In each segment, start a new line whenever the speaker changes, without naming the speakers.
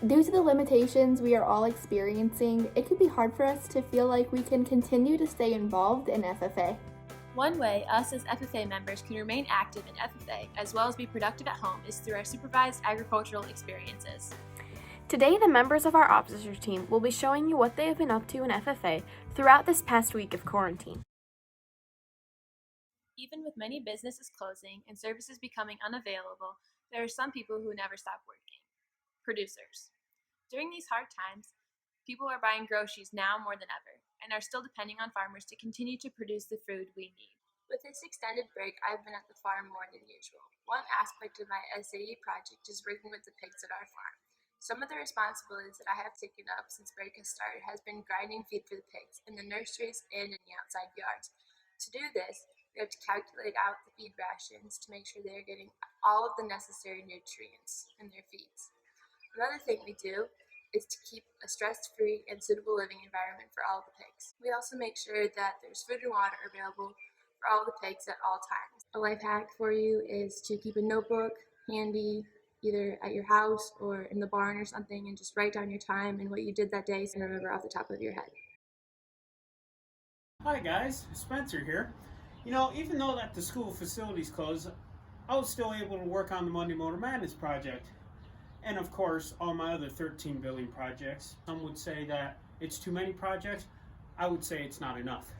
Due to the limitations we are all experiencing, it can be hard for us to feel like we can continue to stay involved in FFA.
One way us as FFA members can remain active in FFA as well as be productive at home is through our supervised agricultural experiences.
Today, the members of our officers team will be showing you what they have been up to in FFA throughout this past week of quarantine.
Even with many businesses closing and services becoming unavailable, there are some people who never stop working. Producers. During these hard times, people are buying groceries now more than ever and are still depending on farmers to continue to produce the food we need. With this extended break, I've been at the farm more than usual. One aspect of my SAE project is working with the pigs at our farm. Some of the responsibilities that I have taken up since break has started has been grinding feed for the pigs in the nurseries and in the outside yards. To do this, we have to calculate out the feed rations to make sure they are getting all of the necessary nutrients in their feeds. Another thing we do is to keep a stress-free and suitable living environment for all the pigs. We also make sure that there's food and water available for all the pigs at all times. A life hack for you is to keep a notebook handy either at your house or in the barn or something and just write down your time and what you did that day so you remember off the top of your head.
Hi guys, Spencer here. Even though that the school facilities closed, I was still able to work on the Monday Motor Madness project. And of course, all my other 13 billion projects. Some would say that it's too many projects. I would say it's not enough.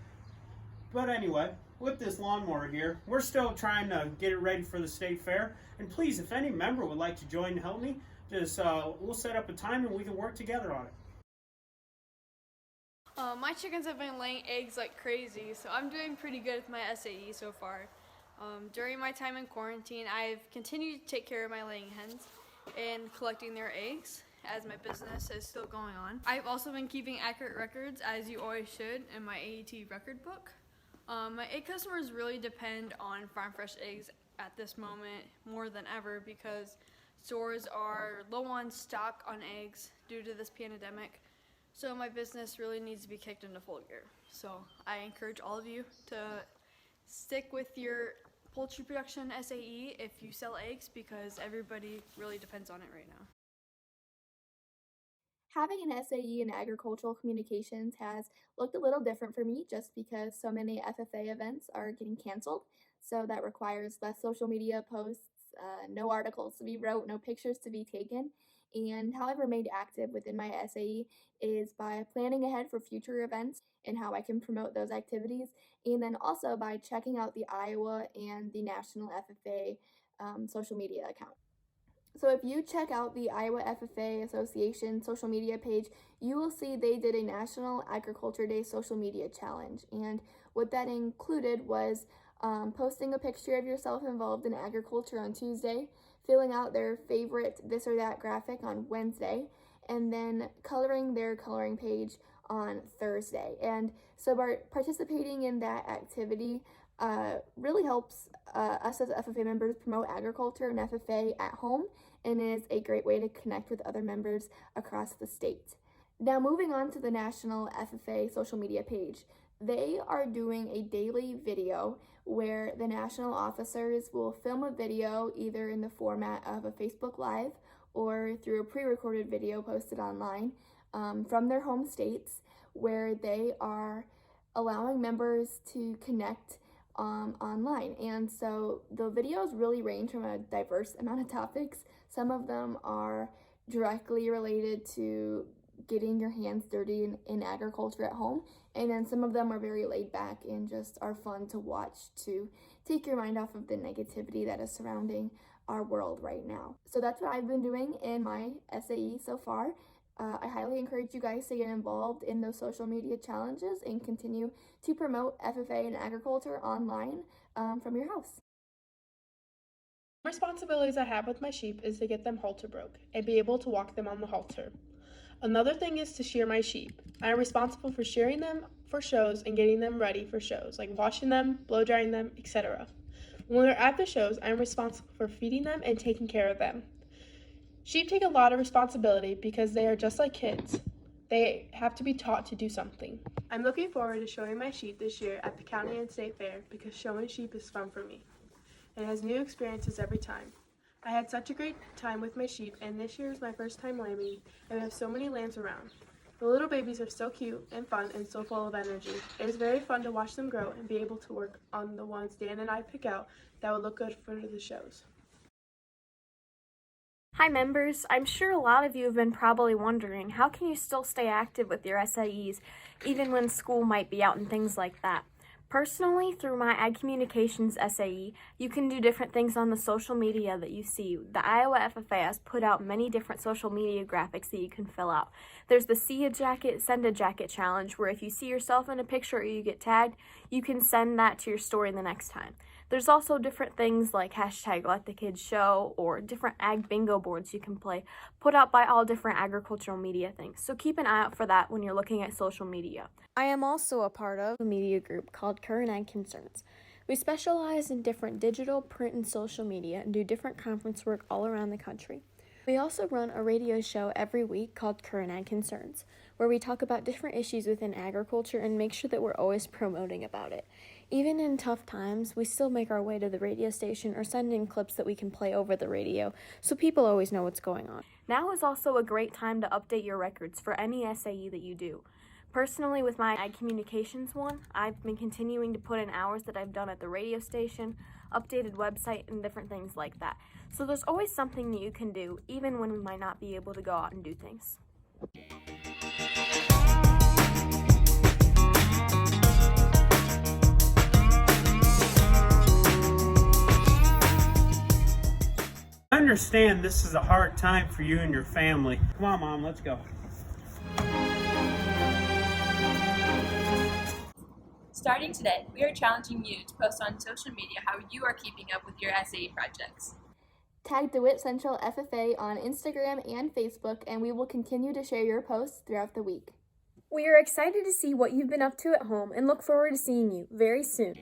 But anyway, with this lawnmower here, we're still trying to get it ready for the state fair. And please, if any member would like to join and help me, just we'll set up a time and we can work together on it.
My chickens have been laying eggs like crazy, so I'm doing pretty good with my SAE so far. During my time in quarantine, I've continued to take care of my laying hens and collecting their eggs as my business is still going on. I've also been keeping accurate records, as you always should, in my AET record book. My egg customers really depend on farm fresh eggs at this moment more than ever because stores are low on stock on eggs due to this pandemic. So my business really needs to be kicked into full gear. So I encourage all of you to stick with your poultry production SAE if you sell eggs because everybody really depends on it right now.
Having an SAE in agricultural communications has looked a little different for me just because so many FFA events are getting canceled. So that requires less social media posts, no articles to be wrote, no pictures to be taken. And how I've remained active within my SAE is by planning ahead for future events and how I can promote those activities, and then also by checking out the Iowa and the National FFA social media account. So if you check out the Iowa FFA Association social media page, you will see they did a National Agriculture Day social media challenge. And what that included was posting a picture of yourself involved in agriculture on Tuesday, filling out their favorite this or that graphic on Wednesday, and then coloring their coloring page on Thursday. And so by participating in that activity really helps us as FFA members promote agriculture and FFA at home, and is a great way to connect with other members across the state. Now moving on to the National FFA social media page. They are doing a daily video where the national officers will film a video either in the format of a Facebook Live or through a pre-recorded video posted online from their home states, where they are allowing members to connect online. And so the videos really range from a diverse amount of topics. Some of them are directly related to getting your hands dirty in agriculture at home, and then some of them are very laid back and just are fun to watch to take your mind off of the negativity that is surrounding our world right now. So that's what I've been doing in my SAE so far. I highly encourage you guys to get involved in those social media challenges and continue to promote FFA and agriculture online from your house.
Responsibilities I have with my sheep is to get them halter broke and be able to walk them on the halter. Another thing is to shear my sheep. I am responsible for shearing them for shows and getting them ready for shows, like washing them, blow drying them, etc. When they're at the shows, I am responsible for feeding them and taking care of them. Sheep take a lot of responsibility because they are just like kids. They have to be taught to do something. I'm looking forward to showing my sheep this year at the county and state fair because showing sheep is fun for me. and has new experiences every time. I had such a great time with my sheep, and this year is my first time lambing, and we have so many lambs around. The little babies are so cute and fun and so full of energy. It is very fun to watch them grow and be able to work on the ones Dan and I pick out that would look good for the shows.
Hi members, I'm sure a lot of you have been probably wondering, how can you still stay active with your SAEs even when school might be out and things like that? Personally, through my Ag Communications SAE, you can do different things on the social media that you see. The Iowa FFA has put out many different social media graphics that you can fill out. There's the See a Jacket, Send a Jacket challenge, where if you see yourself in a picture or you get tagged, you can send that to your story the next time. There's also different things like hashtag Let the Kids Show or different ag bingo boards you can play, put out by all different agricultural media things. So keep an eye out for that when you're looking at social media. I am also a part of a media group called Current Ag Concerns. We specialize in different digital, print, and social media and do different conference work all around the country. We also run a radio show every week called Current Ag Concerns, where we talk about different issues within agriculture and make sure that we're always promoting about it. Even in tough times, we still make our way to the radio station or send in clips that we can play over the radio, so people always know what's going on. Now is also a great time to update your records for any SAE that you do. Personally, with my Ag Communications one, I've been continuing to put in hours that I've done at the radio station, updated website, and different things like that. So there's always something that you can do, even when we might not be able to go out and do things.
I understand this is a hard time for you and your family. Come on, Mom, let's go.
Starting today, we are challenging you to post on social media how you are keeping up with your SAE projects.
Tag DeWitt Central FFA on Instagram and Facebook, and we will continue to share your posts throughout the week.
We are excited to see what you've been up to at home and look forward to seeing you very soon.